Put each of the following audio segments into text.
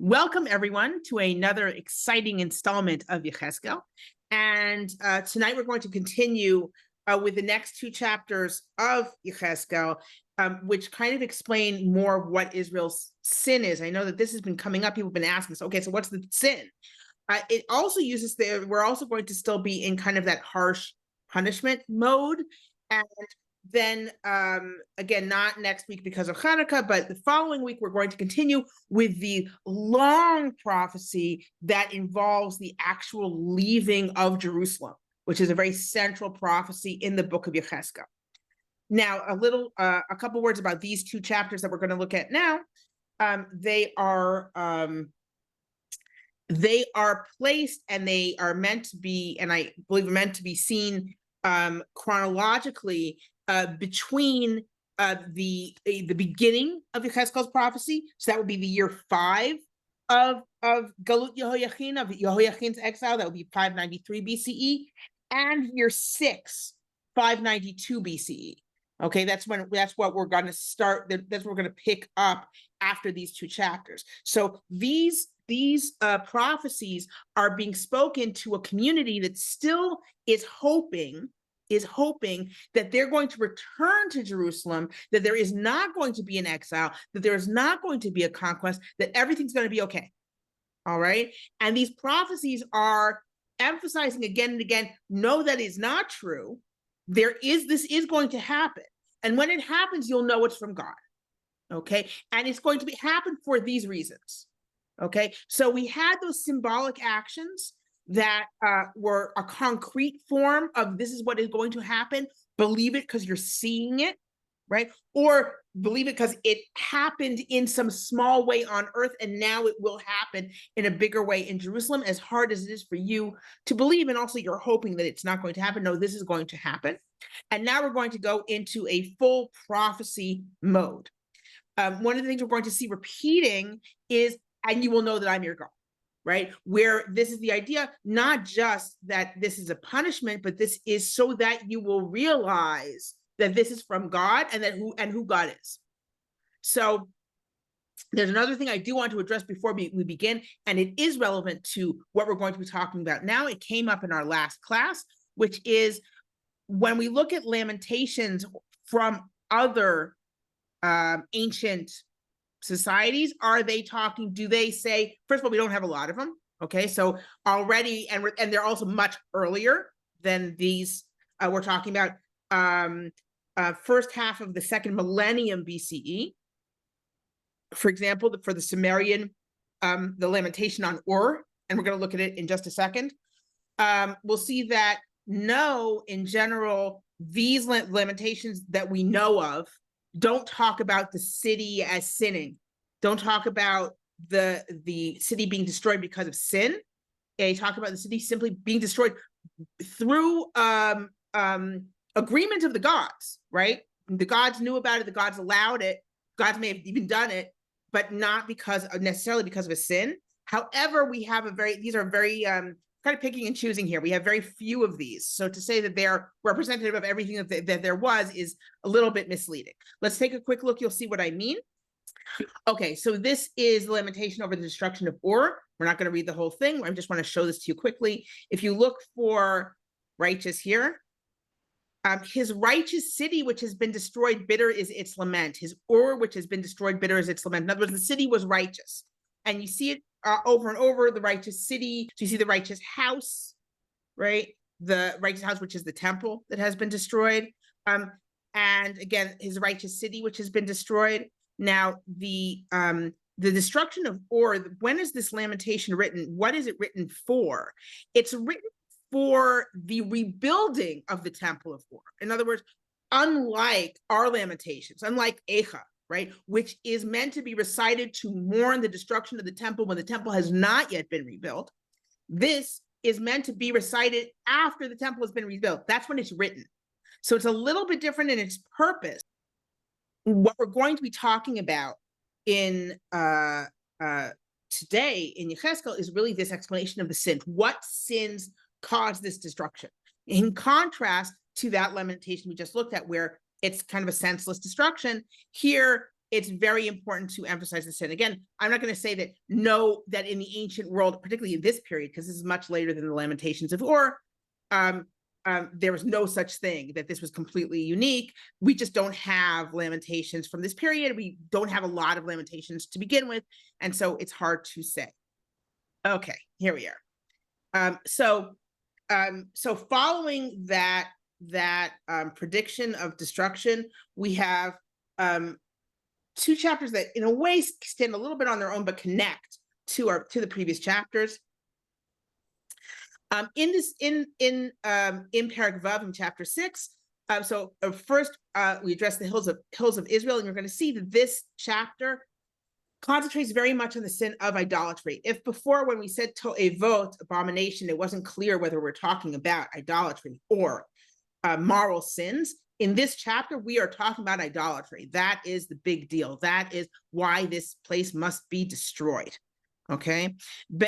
Welcome, everyone, to another exciting installment of Yechezkel. And tonight we're going to continue with the next two chapters of Yechezkel, which kind of explain more of what Israel's sin is. I know that this has been coming up. People have been asking us, okay, so what's the sin? It also uses we're also going to still be in kind of that harsh punishment mode. And then again, not next week because of Chanukah, but the following week, we're going to continue with the long prophecy that involves the actual leaving of Jerusalem, which is a very central prophecy in the book of Yechezkel. Now, a couple words about these two chapters that we're going to look at now. They are placed and they are meant to be, and I believe are meant to be seen chronologically between the beginning of Yechezkel's prophecy. So that would be the year 5 of Galut Yehoiachin, of Yehoiachin's exile. That would be 593 BCE, and year 6, 592 BCE. Okay, that's what we're going to start. That's what we're going to pick up after these two chapters. So these prophecies are being spoken to a community that still is hoping that they're going to return to Jerusalem, that there is not going to be an exile, that there is not going to be a conquest, that everything's going to be okay. All right. And these prophecies are emphasizing again and again, no, that is not true. This is going to happen. And when it happens, you'll know it's from God. Okay. And it's going to happen for these reasons. Okay. So we had those symbolic actions that were a concrete form of this is what is going to happen. Believe it because you're seeing it, right? Or believe it because it happened in some small way on earth and now it will happen in a bigger way in Jerusalem, as hard as it is for you to believe. And also you're hoping that it's not going to happen. No, this is going to happen. And now we're going to go into a full prophecy mode. One of the things we're going to see repeating is, and you will know that I'm your God. Right? Where this is the idea, not just that this is a punishment, but this is so that you will realize that this is from God and that who God is. So there's another thing I do want to address before we begin, and it is relevant to what we're going to be talking about now. It came up in our last class, which is when we look at Lamentations from other ancient societies, do they say, first of all, we don't have a lot of them, okay, so already, and they're also much earlier than these we're talking about first half of the second millennium BCE. For example, for the Sumerian, the Lamentation on Ur, and we're going to look at it in just a second. We'll see that no, in general, these Lamentations that we know of don't talk about the city as sinning. Don't talk about the city being destroyed because of sin. They talk about the city simply being destroyed through agreement of the gods, right? The gods knew about it, the gods allowed it, gods may have even done it, but not necessarily because of a sin. However, these are very kind of picking and choosing here. We have very few of these. So to say that they're representative of everything that there was is a little bit misleading. Let's take a quick look. You'll see what I mean. Okay, so this is the lamentation over the destruction of Ur. We're not going to read the whole thing. I just want to show this to you quickly. If you look for righteous here, his righteous city, which has been destroyed, bitter is its lament. His Ur, which has been destroyed, bitter is its lament. In other words, the city was righteous. And you see it over and over, the righteous city. So you see the righteous house, right? The righteous house, which is the temple that has been destroyed. And again, his righteous city, which has been destroyed. Now, the destruction of Ur, when is this lamentation written? What is it written for? It's written for the rebuilding of the temple of Ur. In other words, unlike our Lamentations, unlike Echa, right, which is meant to be recited to mourn the destruction of the temple when the temple has not yet been rebuilt, this is meant to be recited after the temple has been rebuilt. That's when it's written. So it's a little bit different in its purpose. What we're going to be talking about in today in Yechezkel is really this explanation of the sin. What sins caused this destruction? In contrast to that lamentation we just looked at, where it's kind of a senseless destruction. Here, it's very important to emphasize the sin. Again, I'm not going to say that that in the ancient world, particularly in this period, because this is much later than the Lamentations of Or, there was no such thing, that this was completely unique. We just don't have Lamentations from this period. We don't have a lot of Lamentations to begin with, and so it's hard to say. Okay, here we are. So following that prediction of destruction, we have two chapters that in a way stand a little bit on their own but connect to the previous chapters. In Perek Vav in chapter 6, first we address the hills of Israel, and you're going to see that this chapter concentrates very much on the sin of idolatry. If before, when we said to'evot, abomination, it wasn't clear whether we're talking about idolatry or moral sins, in this chapter, we are talking about idolatry. That is the big deal. That is why this place must be destroyed. Okay?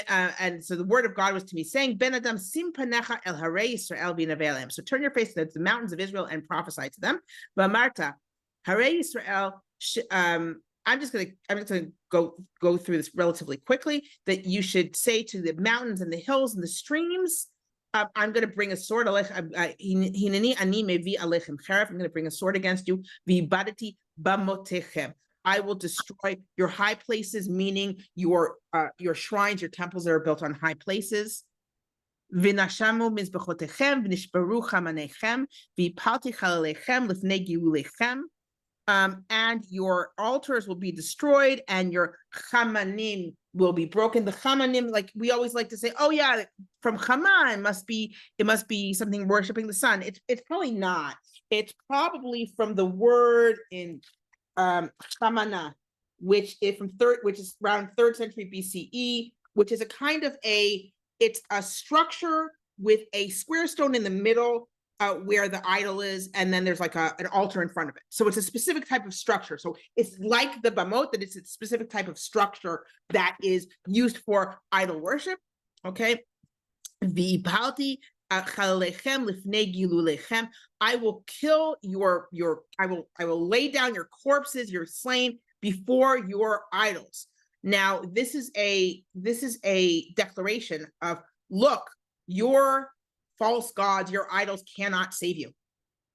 And so the word of God was to me saying, Ben Adam, sim panecha el harei Yisrael v'navelem. So turn your face to the mountains of Israel and prophesy to them. V'amarta, harei Yisrael, I'm just gonna go through this relatively quickly, that you should say to the mountains and the hills and the streams, I'm going to bring a sword. I'm going to bring a sword against you. I will destroy your high places, meaning your shrines, your temples that are built on high places. And your altars will be destroyed, and your chamanim will be broken. The chamanim, like we always like to say, oh yeah, from chama, it must be something worshiping the sun. It's probably not. It's probably from the word in chamana, which is around 3rd century BCE, which is a kind of it's a structure with a square stone in the middle, where the idol is, and then there's like an altar in front of it. So it's a specific type of structure. So it's like the bamot, that it's a specific type of structure that is used for idol worship. Okay. I will kill I will lay down your corpses, your slain, before your idols. Now, this is a declaration of, look, your false gods, your idols cannot save you,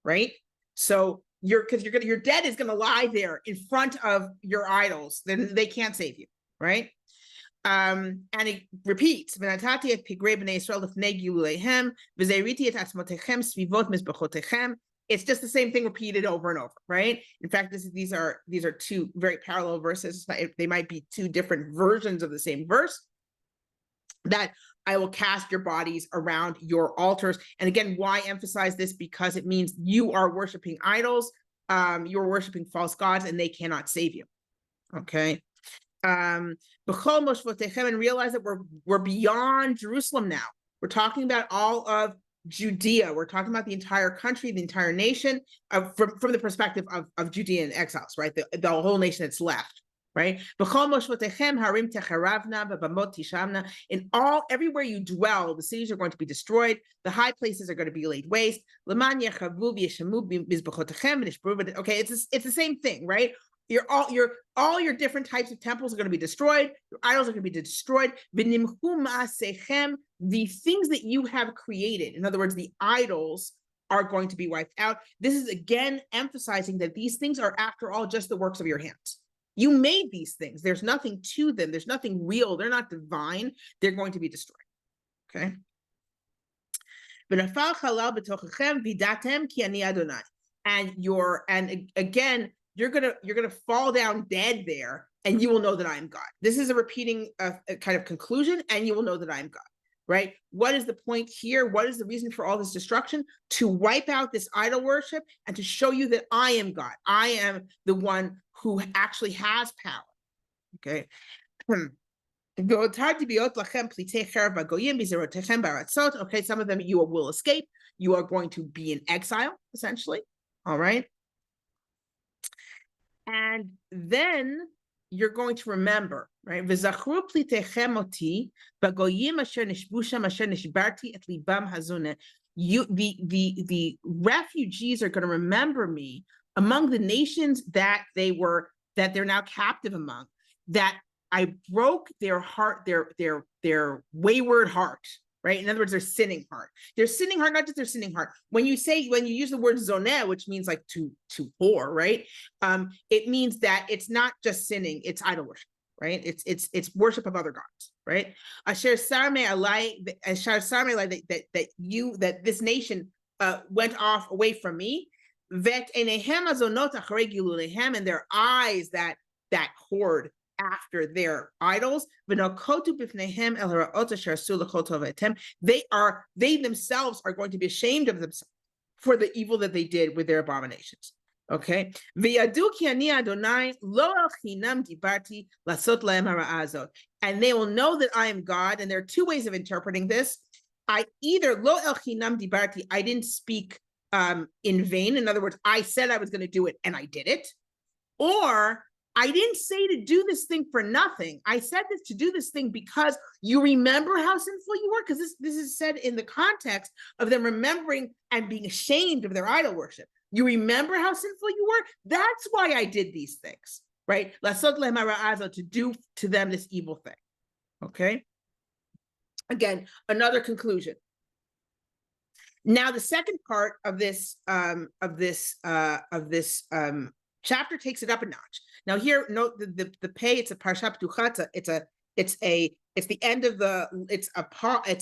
right? So your dead is going to lie there in front of your idols. Then they can't save you, right? And it repeats, it's just the same thing repeated over and over, right? In fact, these are two very parallel verses. They might be two different versions of the same verse. That I will cast your bodies around your altars. And again, why emphasize this? Because it means you are worshiping idols, you're worshiping false gods, and they cannot save you. Okay. And realize that we're beyond Jerusalem now. We're talking about all of Judea. We're talking about the entire country, the entire nation, from the perspective of Judean exiles, right? The whole nation that's left. Right? In everywhere you dwell, the cities are going to be destroyed. The high places are going to be laid waste. Okay, it's the same thing, right? All your different types of temples are going to be destroyed. Your idols are going to be destroyed. The things that you have created, in other words, the idols, are going to be wiped out. This is again emphasizing that these things are, after all, just the works of your hands. You made these things. There's nothing to them. There's nothing real. They're not divine. They're going to be destroyed. Okay. And again, you're gonna fall down dead there, and you will know that I am God. This is a repeating a kind of conclusion, and you will know that I am God. Right? What is the point here? What is the reason for all this destruction? To wipe out this idol worship and to show you that I am God. I am the one who actually has power. Okay. Okay, some of them you will escape. You are going to be in exile, essentially. All right. And then you're going to remember, right? The refugees are going to remember me among the nations that they were that they're now captive among, that I broke their heart, their wayward heart, right? In other words, their sinning heart. Their sinning heart, not just their sinning heart. When you use the word zoneh, which means like to whore, right? It means that it's not just sinning, it's idol worship, right? It's worship of other gods, right? Asher sarme alai, that this nation went off away from me. Vet enehem azonot acharei gilulehem, and their eyes that hoard after their idols. They themselves are going to be ashamed of themselves for the evil that they did with their abominations. Okay. And they will know that I am God. And there are two ways of interpreting this. I didn't speak in vain. In other words, I said I was going to do it and I did it. Or I didn't say to do this thing for nothing. I said this to do this thing because you remember how sinful you were, because this is said in the context of them remembering and being ashamed of their idol worship. You remember how sinful you were? That's why I did these things, right? To do to them this evil thing. Okay. Again, another conclusion. Now, the second part of this chapter takes it up a notch. Now, here, note the pay. It's a parsha ptucha. It's the end of the. It's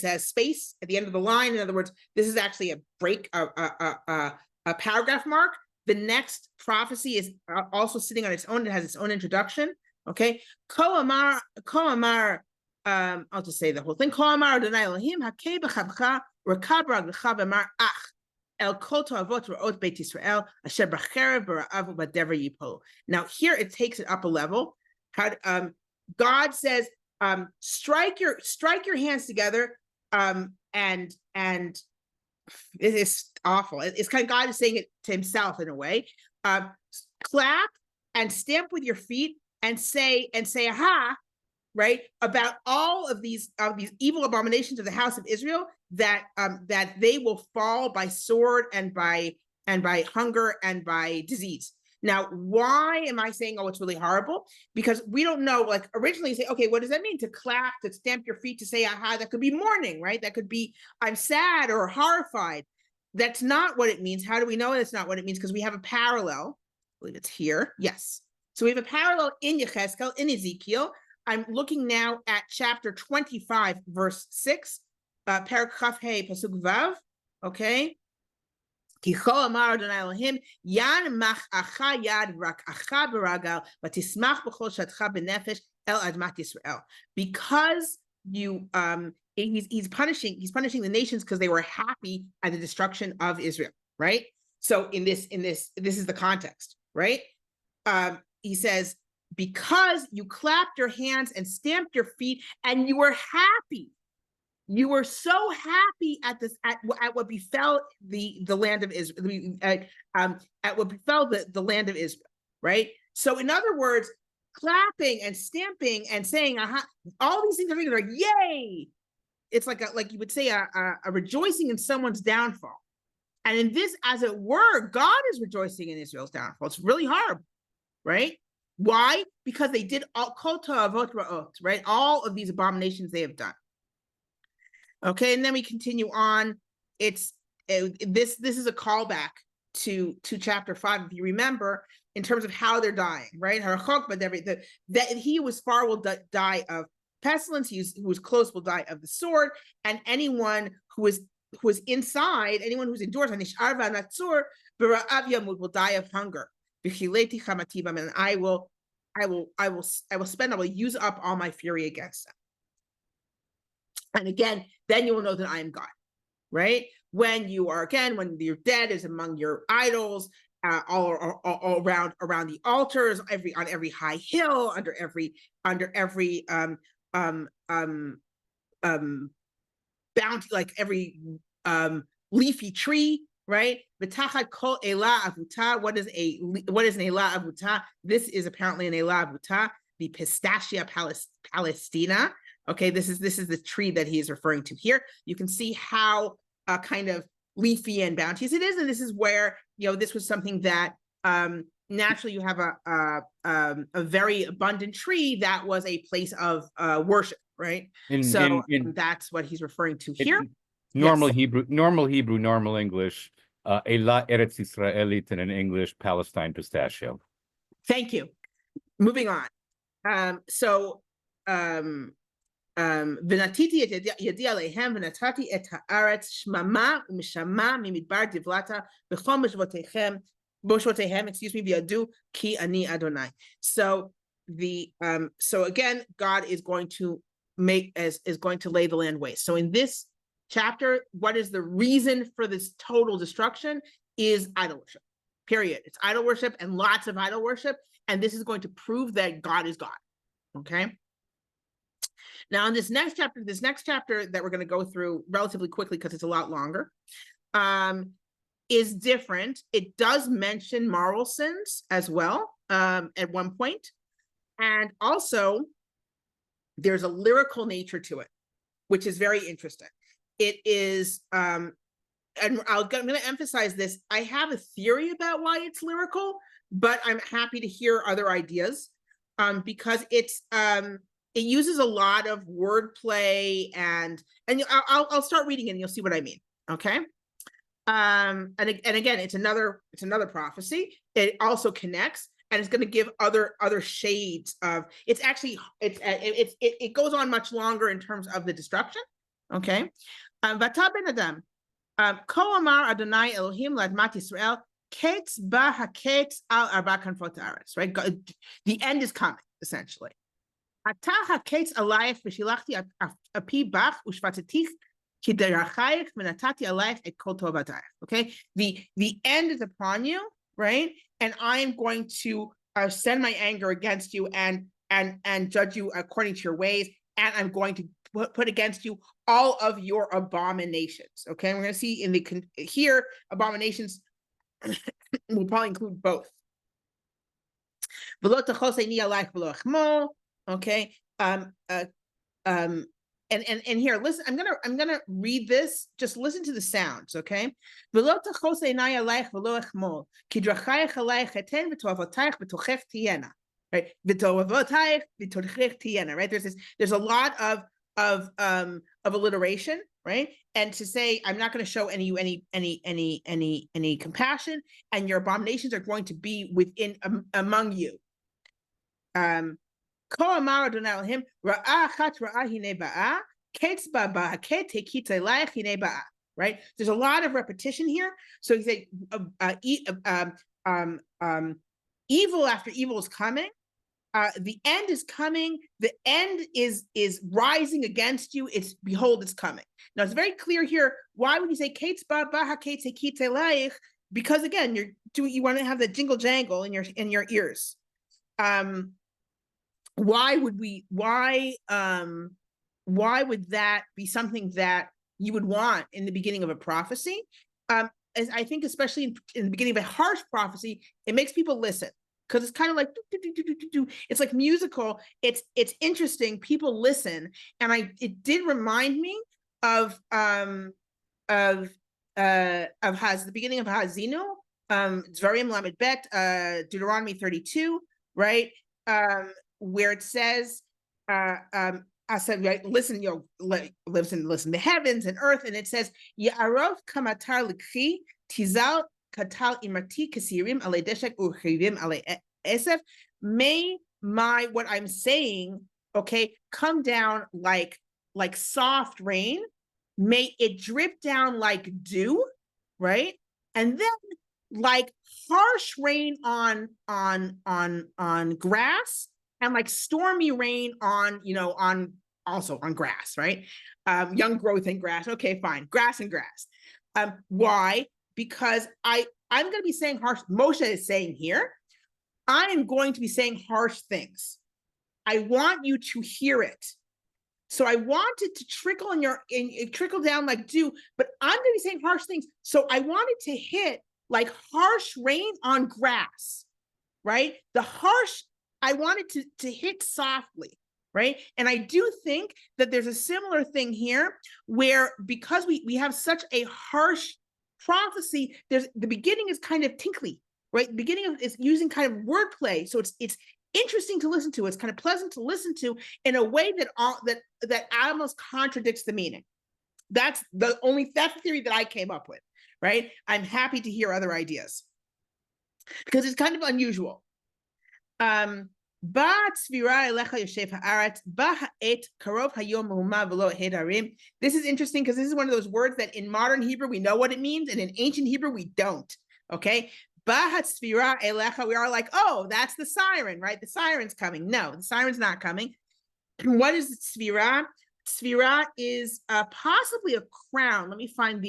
a space at the end of the line. In other words, this is actually a break, a paragraph mark. The next prophecy is also sitting on its own. It has its own introduction. Okay, Ko amar. I'll just say the whole thing. Ko amar Adonai Elohim hakei b'chavcha rekabra v'chav amar ach el kol to'avot ra'ot beit Yisrael asher b'cherev b'ra'av u'badever yipol. Now here it takes it up a level. God says, strike your hands together, and it is awful. It's kind of God is saying it to himself in a way. Clap and stamp with your feet and say aha, right, about all of these evil abominations of the house of Israel, that they will fall by sword and by hunger and by disease. Now, why am I saying, oh, it's really horrible? Because we don't know, like originally you say, okay, what does that mean? To clap, to stamp your feet, to say aha, that could be mourning, right? That could be I'm sad or horrified. That's not what it means. How do we know that's not what it means? Because we have a parallel. I believe it's here. Yes. So we have a parallel in Yechezkel, in Ezekiel. I'm looking now at chapter 25, verse 6, Perek Chaf Hei, Pasuk Vav, okay? Kicho amar Adonai Elohim, yan mach acha yad rak acha beragal, v'tismach b'chol shatcha b'nefesh el admat Yisrael. Because you, he's punishing the nations because they were happy at the destruction of Israel, right? So this is the context, right? He says, because you clapped your hands and stamped your feet and you were happy. You were so happy at what befell the land of Israel, at what befell the land of Israel, right? So in other words, clapping and stamping and saying, aha, all these things are like, yay. It's like you would say a rejoicing in someone's downfall. And in this, as it were, God is rejoicing in Israel's downfall. It's really horrible, right? Why? Because they did all kol to'avot ra'ot, right? All of these abominations they have done. Okay, and then we continue on. This is a callback to chapter 5, if you remember, in terms of how they're dying, right? That he who was far will die of pestilence. Who was close will die of the sword, and anyone who is inside, anyone who's indoors, will die of hunger. And I will use up all my fury against them. And again, then you will know that I am God, right? When your dead is among your idols, all around the altars, on every high hill, under every bounty, like every leafy tree, right? V'tachat kol elah avuta. What is an elah avuta? This is apparently an elah avuta, the Pistachia palestina. Okay, this is the tree that he is referring to here. You can see how kind of leafy and bounteous it is, and this is where this was something that naturally you have a very abundant tree that was a place of worship, right? So that's what he's referring to here. Normal Yes. Hebrew, normal English, Elah Eretz Israelit, and in English, Palestine pistachio. Thank you. Moving on. ונתתי את ידי עליהם ונתתי את הארץ שממה ומשמה ממדבר דבלתה בכל מושבותיהם, excuse me, וידעו כי אני אדוני. So again, God is going to lay the land waste. So in this chapter, what is the reason for this total destruction is idol worship. Period. It's idol worship and lots of idol worship, and this is going to prove that God is God. Okay. Now, in this next chapter that we're going to go through relatively quickly because it's a lot longer, is different. It does mention moral sins as well at one point, and also there's a lyrical nature to it, which is very interesting. It is, and I'm going to emphasize this. I have a theory about why it's lyrical, but I'm happy to hear other ideas because it uses a lot of wordplay and I'll start reading it and you'll see what I mean. Okay. And again, it's another prophecy. It also connects, and it's going to give other shades of. It goes on much longer in terms of the destruction. Okay. Vata ben adam, ko amar Adonai Elohim ladmat Yisrael, ketz ba haketz al arba kanfot haaretz. Right. The end is coming, essentially. Okay, the end is upon you, right? And I am going to send my anger against you and judge you according to your ways, and I'm going to put against you all of your abominations. Okay, and we're going to see in the here abominations will probably include both. Okay. And here, listen, I'm gonna read this. Just listen to the sounds, okay? Right? Right? There's a lot of alliteration, right? And to say I'm not going to show any compassion, and your abominations are going to be within among you. Right? There's a lot of repetition here. So you say evil after evil is coming. The end is coming. The end is rising against you. Behold, it's coming. Now it's very clear here. Why would you say because again, you want to have the jingle jangle in your ears. Why would that be something that you would want in the beginning of a prophecy? As I think, especially in the beginning of a harsh prophecy, it makes people listen because it's kind of like it's like musical. It's interesting. People listen, and it did remind me of the beginning of Hazinu. It's very Lamed Bet, Deuteronomy 32, right? Where it says, I said, right, listen, listen, the heavens and earth, and it says, Ya'arov kamatar likhi tizal katal imati kasirim ale deshek urchivim ale esef. May what I'm saying, okay, come down like soft rain. May it drip down like dew, right? And then like harsh rain on grass, and like stormy rain on grass, right? Young growth in grass. Okay, fine. Grass and grass. Why? Because I'm going to be saying harsh. Moshe is saying here, I am going to be saying harsh things. I want you to hear it. So I want it to trickle trickle down like dew, but I'm going to be saying harsh things. So I want it to hit like harsh rain on grass, right? I want it to hit softly, right? And I do think that there's a similar thing here where because we have such a harsh prophecy, the beginning is kind of tinkly, right? The beginning of is using kind of wordplay, so it's interesting to listen to. It's kind of pleasant to listen to in a way that almost contradicts the meaning. That's the theory that I came up with, right? I'm happy to hear other ideas because it's kind of unusual. This is interesting because this is one of those words that in modern Hebrew we know what it means, and in ancient Hebrew we don't. Okay, we are like, oh, that's the siren, right? The siren's coming. No, the siren's not coming. What is Svirah? Svirah is possibly a crown. Let me find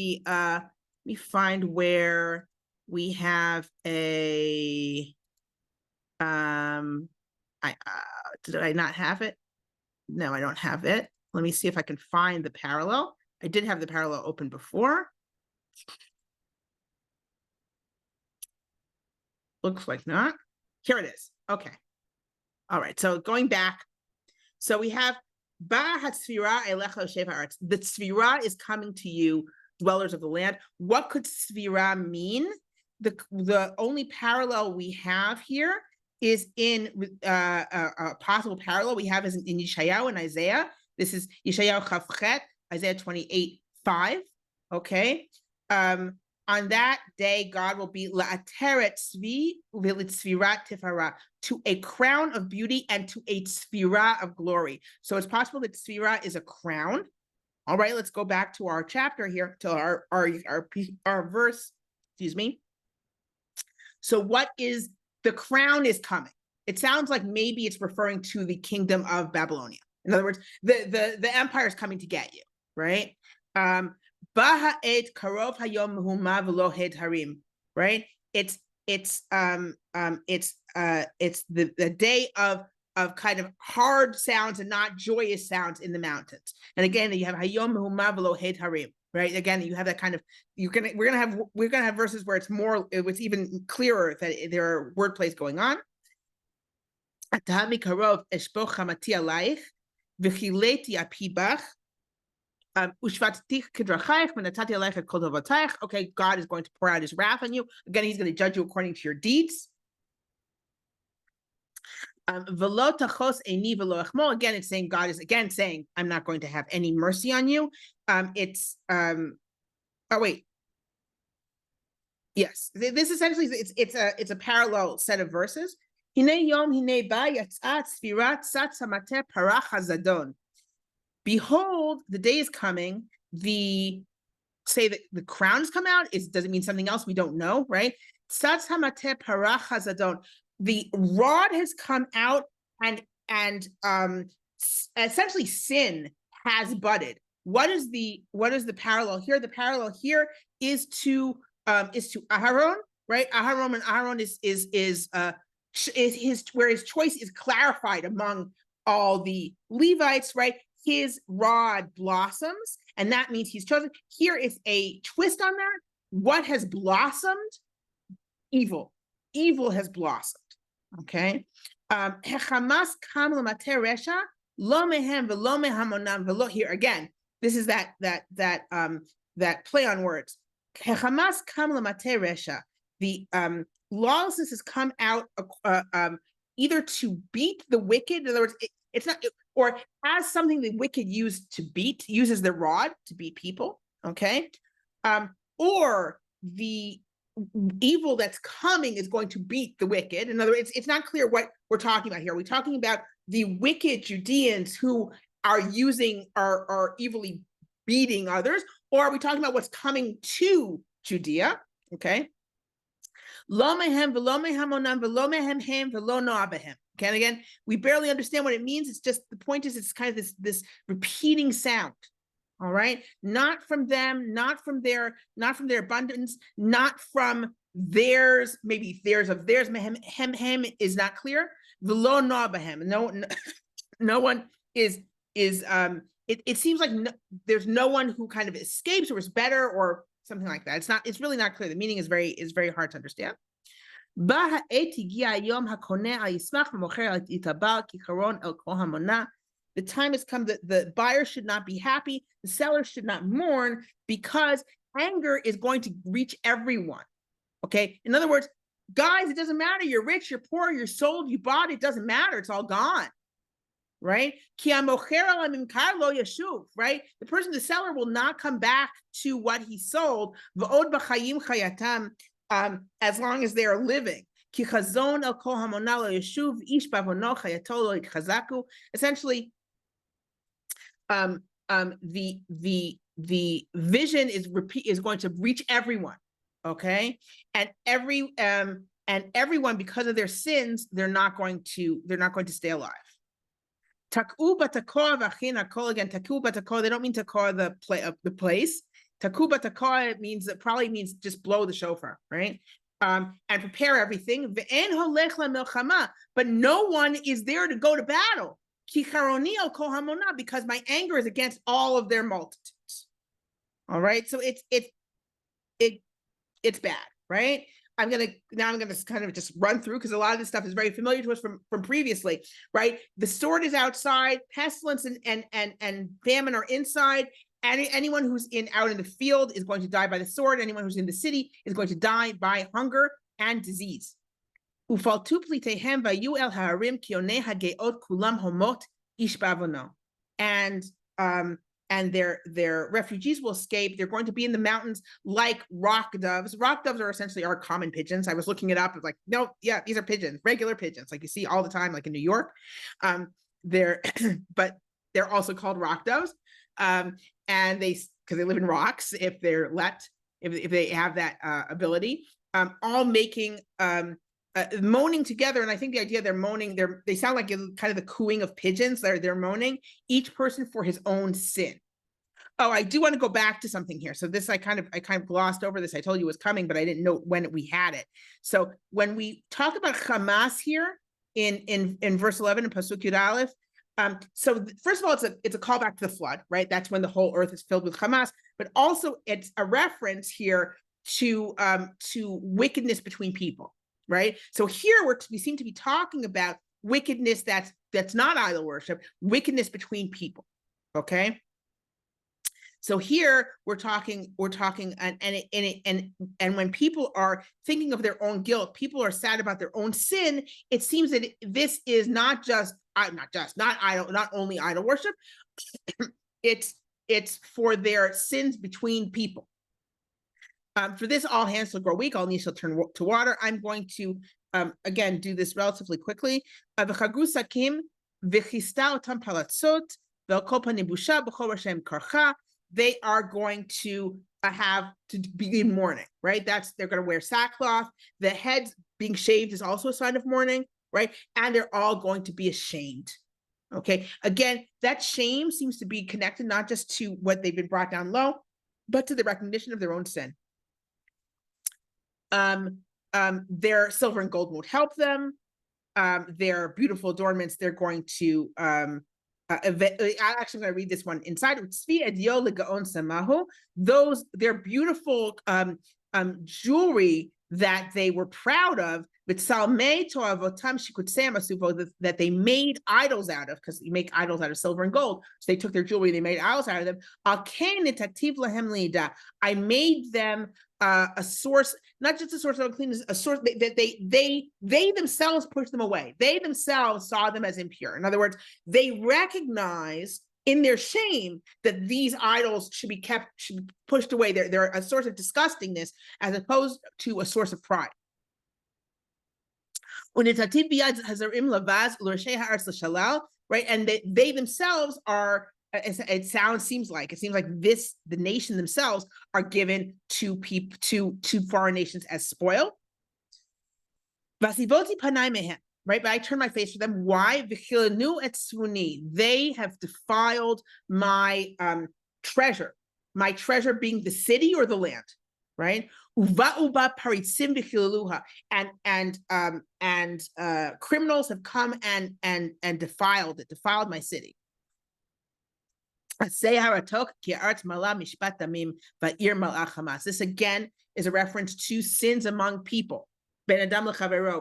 where we have a did I not have it? No, I don't have it. Let me see if I can find the parallel. I did have the parallel open before. Looks like not. Here it is. Okay. All right. So going back. So we have the tzvira is coming to you, dwellers of the land. What could tzvira mean? The only parallel we have here is in a possible parallel we have is in Yeshayahu and Isaiah. This is Yeshayahu Chavchet, Isaiah 28:5. Okay. On that day, God will be la'ateret tzvi v'litzvirat tifara, to a crown of beauty and to a tzvira of glory. So it's possible that tzvira is a crown. All right, let's go back to our chapter here, to our verse. Excuse me. So what is the crown is coming? It sounds like maybe it's referring to the kingdom of Babylonia. In other words, the empire is coming to get you, right? Baha'et karov hayom mehuma v'lo hed harim, right? It's the day of kind of hard sounds and not joyous sounds in the mountains. And again, you have hayom mehuma v'lo hed harim, right? Again, you have that kind of we're gonna have verses where it's even clearer that there are wordplays going on. Atami karov eshpoch hamati alayich v'chileti apibach. Okay, God is going to pour out his wrath on you. Again, he's going to judge you according to your deeds. Again, it's saying God is again saying, I'm not going to have any mercy on you. Yes. This essentially it's a parallel set of verses. Behold, the day is coming. Say that the crowns come out. Does it mean something else? We don't know, right? The rod has come out, and essentially sin has budded. What is the parallel here? The parallel here is to Aharon, right? Aharon is where his choice is clarified among all the Levites, right? His rod blossoms, and that means he's chosen. Here is a twist on that. What has blossomed? Evil. Evil has blossomed. Okay. Here again, this is that play on words. The lawlessness has come out either to beat the wicked. In other words, it's not, or as something the wicked uses the rod to beat people, okay? Or the evil that's coming is going to beat the wicked. In other words, it's not clear what we're talking about here. Are we talking about the wicked Judeans who are evilly beating others, or are we talking about what's coming to Judea, okay? Okay, and again, we barely understand what it means. It's just, the point is, it's kind of this repeating sound. All right, not from them, not from their abundance, not from theirs. Maybe theirs of theirs. Hem is not clear. V'lo no'abahem. No one is. It seems like there's no one who kind of escapes or is better or something like that. It's really not clear. The meaning is very hard to understand. The time has come that the buyer should not be happy, the seller should not mourn, because anger is going to reach everyone. Okay, in other words, guys, it doesn't matter. You're rich, you're poor, you're sold, you bought, it doesn't matter. It's all gone. Right? Right? The person, the seller, will not come back to what he sold, as long as they are living. Essentially, the vision is going to reach everyone, okay, and everyone, because of their sins, they're not going to stay alive. Taku batakoa v'achina kol, again, taku batakoa, they don't mean takoa the place. Taku batakoa, it means, it probably means just blow the shofar, right? And prepare everything. Ve'en holech lemilchama, but no one is there to go to battle. Ki charoni al kol hamona, because my anger is against all of their multitudes. All right, so it's bad, right? I'm gonna kind of just run through, because a lot of this stuff is very familiar to us from previously, right? The sword is outside, pestilence and famine are inside. Anyone who's out in the field is going to die by the sword. Anyone who's in the city is going to die by hunger and disease. And their refugees will escape. They're going to be in the mountains like rock doves. Rock doves are essentially our common pigeons. I was looking it up. I was like, no, yeah, these are pigeons, regular pigeons, like you see all the time, like in New York. But they're also called rock doves. And because they live in rocks, if they have that ability, all making moaning together. And I think the idea they're moaning, they sound like kind of the cooing of pigeons. They're moaning, each person for his own sin. Oh, I do want to go back to something here. So this, I kind of glossed over this. I told you it was coming, but I didn't know when we had it. So when we talk about Hamas here in verse 11 in Pasuk Yud Aleph, so first of all, it's a callback to the flood, right? That's when the whole earth is filled with Hamas, but also it's a reference here to wickedness between people, right? So here we seem to be talking about wickedness that's not idol worship, wickedness between people, okay? So here we're talking, and when people are thinking of their own guilt, people are sad about their own sin. It seems that this is not only idol worship. it's for their sins between people. For this, all hands shall grow weak, all knees shall turn to water. I'm going to again do this relatively quickly. They are going to have to begin mourning, right? They're going to wear sackcloth. The heads being shaved is also a sign of mourning, right? And they're all going to be ashamed. Okay. Again, that shame seems to be connected not just to what they've been brought down low, but to the recognition of their own sin. Their silver and gold won't help them. Their beautiful adornments, they're going to I'm actually going to read this one inside. Those, their beautiful jewelry that they were proud of, that they made idols out of, because you make idols out of silver and gold. So they took their jewelry, they made idols out of them. I made them a source, not just a source of uncleanness, a source that they themselves pushed them away. They themselves saw them as impure. In other words, they recognized in their shame that these idols should be pushed away. They're a source of disgustingness as opposed to a source of pride. Right? And they themselves are, seems like the nation themselves are given to people, to foreign nations as spoil. Right? But I turn my face to them. Why? They have defiled my treasure. My treasure being the city or the land, right? And criminals have come and defiled my city. This again is a reference to sins among people.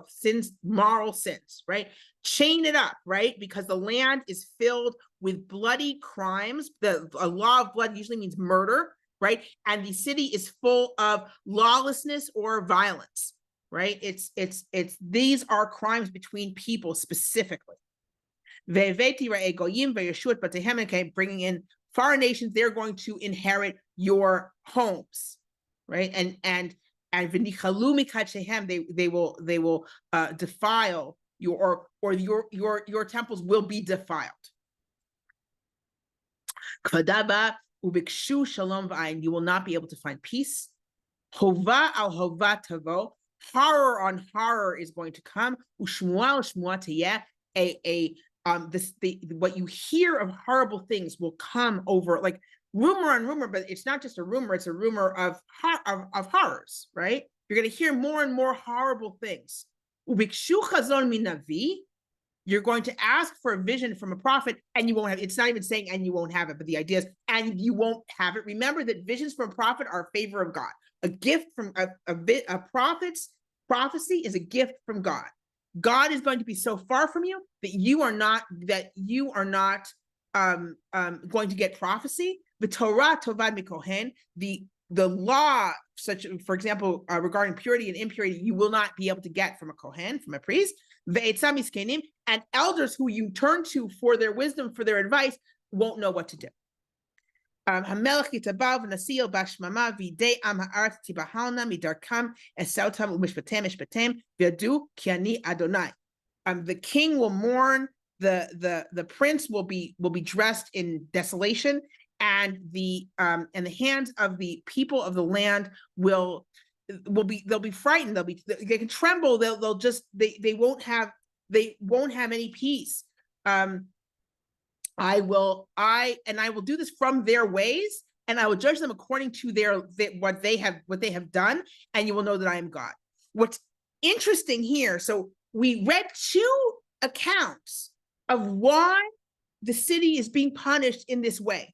Sins, moral sins, right? Chain it up, right? Because the land is filled with bloody crimes. A law of blood usually means murder, right? And the city is full of lawlessness or violence, right? It's these are crimes between people specifically. Bringing in foreign nations, they're going to inherit your homes, right? And they will defile your your temples will be defiled. You will not be able to find peace. Hova al hova tavo, horror on horror is going to come. Ushmua ushmua tiyeh, what you hear of horrible things will come over, like rumor on rumor, but it's not just a rumor, it's a rumor of horrors, right? You're going to hear more and more horrible things. Ubikshu chazon minavi, you're going to ask for a vision from a prophet and you won't have it. It's not even saying and you won't have it, but the idea is and you won't have it. Remember that visions from a prophet are a favor of God. A gift from a prophet's prophecy is a gift from God. God is going to be so far from you that you are not going to get prophecy. The Torah tovad mikohen, the law, such for example, regarding purity and impurity, you will not be able to get from a kohen, from a priest. And elders who you turn to for their wisdom, for their advice, won't know what to do. Hamelech yitabav nasil bashmama v'idei am ha'aretz tibahalna midarkam esautam u'mishpatem mishpatem v'yadu ki ani Adonai. The king will mourn, the prince will be dressed in desolation, and the hands of the people of the land they'll be frightened, they can tremble, they won't have any peace. I will do this from their ways, and I will judge them according to what they have done, and you will know that I am God. What's interesting here, so we read two accounts of why the city is being punished in this way.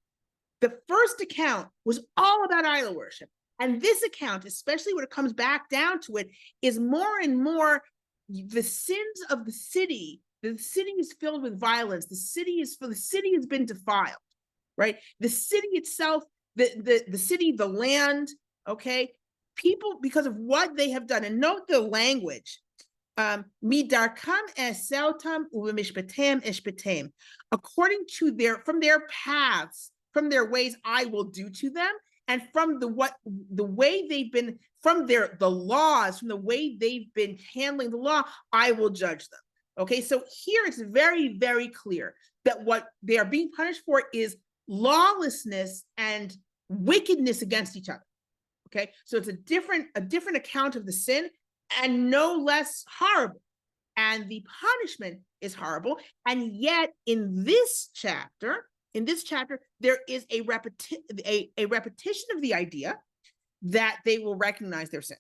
The first account was all about idol worship. And this account, especially when it comes back down to it, is more and more the sins of the city. The city is filled with violence. The city has been defiled, right? The city itself, the city, the land, okay? People, because of what they have done, and note the language. Midarkam esautam uvemishpatem eshpatem. According to from their paths, from their ways, I will do to them, and from the way they've been, from the laws, from the way they've been handling the law, I will judge them. Okay, so here it's very, very clear that what they are being punished for is lawlessness and wickedness against each other. Okay, so it's a different account of the sin, and no less horrible. And the punishment is horrible. And yet in this chapter, there is a repetition of the idea that they will recognize their sin,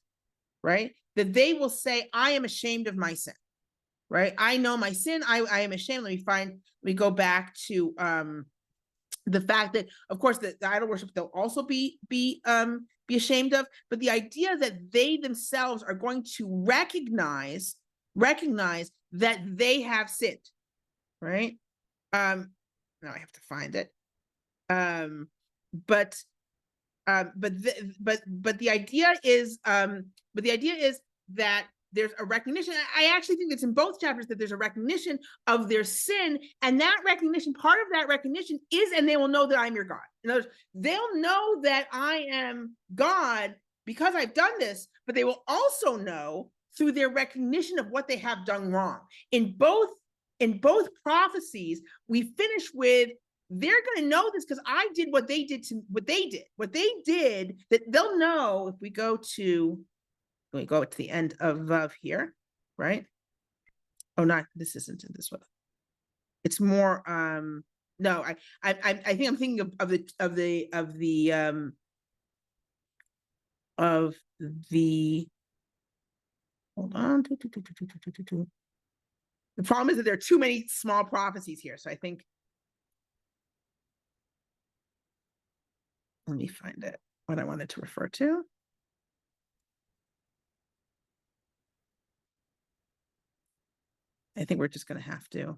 right? That they will say, I am ashamed of my sin, right? I know my sin, I am ashamed. Let me go back to the fact that, of course, the idol worship they'll also be ashamed of, but the idea that they themselves are going to recognize that they have sinned, right? Now I have to find it. But the idea is that there's a recognition. I actually think it's in both chapters that there's a recognition of their sin, and that recognition, part of that recognition is, and they will know that I'm your God. In other words, they'll know that I am God because I've done this, but they will also know through their recognition of what they have done wrong. In both prophecies, we finish with, they're going to know this because I did what they did, that they'll know. If we go to the end of here, right? Oh, not, this isn't in this one. It's more, no, I think I'm thinking of the, hold on. The problem is that there are too many small prophecies here. So I think, let me find it, what I wanted to refer to. I think we're just going to have to,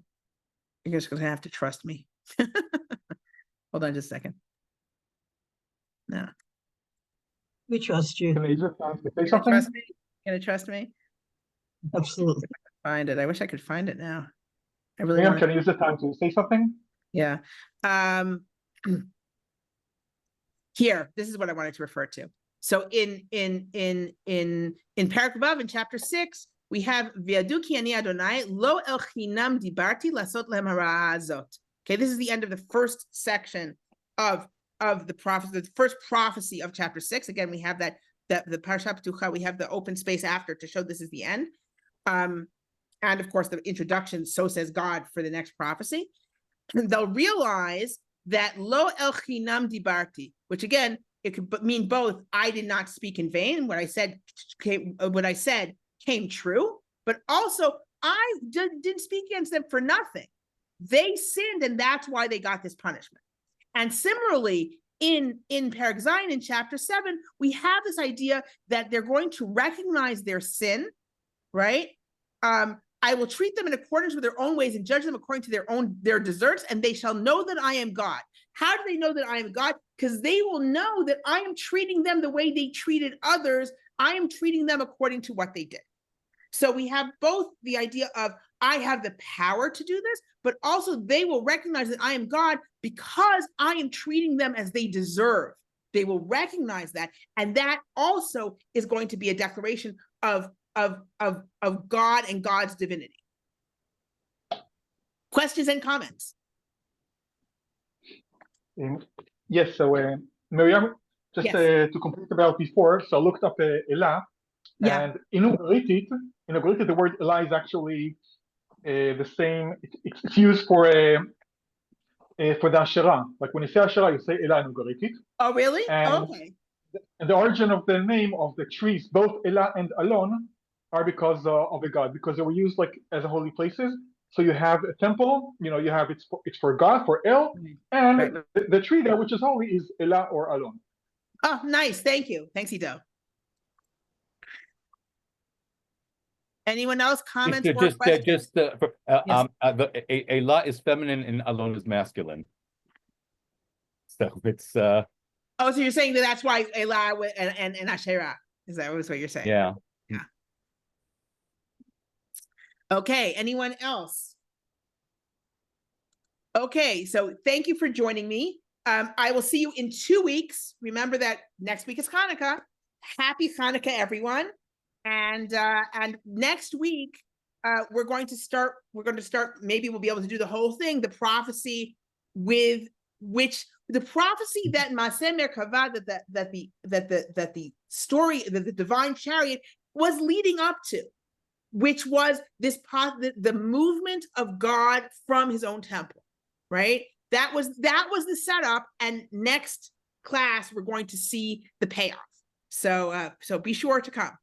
you're just going to have to trust me. Hold on just a second. No. We trust you. Can I just say Gonna something? trust me? Gonna trust me? Absolutely. Find it. I wish I could find it now. I really Miriam, want can I use the time to say something? Yeah. Here, this is what I wanted to refer to. So in Parak Vav in chapter 6, we have V'yadu ki ani Adonai lo el chinam dibarti lasot lehem hara azot. Okay, this is the end of the first section of the prophecy, the first prophecy of chapter 6. Again, we have that the Parashat Ptucha, we have the open space after to show this is the end. And of course, the introduction, so says God, for the next prophecy. They'll realize that lo el chinam dibarti, which again, it could mean both. I did not speak in vain. What I said came true, but also I didn't speak against them for nothing. They sinned, and that's why they got this punishment. And similarly, in Perek Zayin in chapter 7, we have this idea that they're going to recognize their sin, right? I will treat them in accordance with their own ways and judge them according to their deserts, and they shall know that I am God. How do they know that I am God? Because they will know that I am treating them the way they treated others. I am treating them according to what they did. So we have both the idea of I have the power to do this, but also they will recognize that I am God because I am treating them as they deserve. They will recognize that, and that also is going to be a declaration of God and God's divinity. Questions and comments? Yes, so Miriam, just Yes. to complete about before, so I looked up Elah, and in Ugaritic, the word Elah is actually the same. It's used for the Asherah. Like when you say Asherah, you say Elah in Ugaritic. Oh, really? And, okay. And the origin of the name of the trees, both Elah and Alon, are because of a god, because they were used like as holy places. So you have a temple, you have it's for God, for El, and Right. the tree there, which is holy, is Elah or Alon. Oh, nice. Thank you. Thanks, Ido. Anyone else comments or questions? Elah is feminine and Alon is masculine. So it's Oh, so you're saying that's why Elah and Asherah. Is that what you're saying? Yeah. Yeah. Okay, anyone else? Okay, so thank you for joining me. I will see you in 2 weeks. Remember that next week is Chanukah. Happy Chanukah, everyone. And next week, we're going to start, maybe we'll be able to do the whole thing, the prophecy with which the prophecy that Maseh Merkavah, that the story, that the Divine Chariot was leading up to, which was this the movement of God from his own temple, right? That was the setup, and next class we're going to see the payoff. So be sure to come.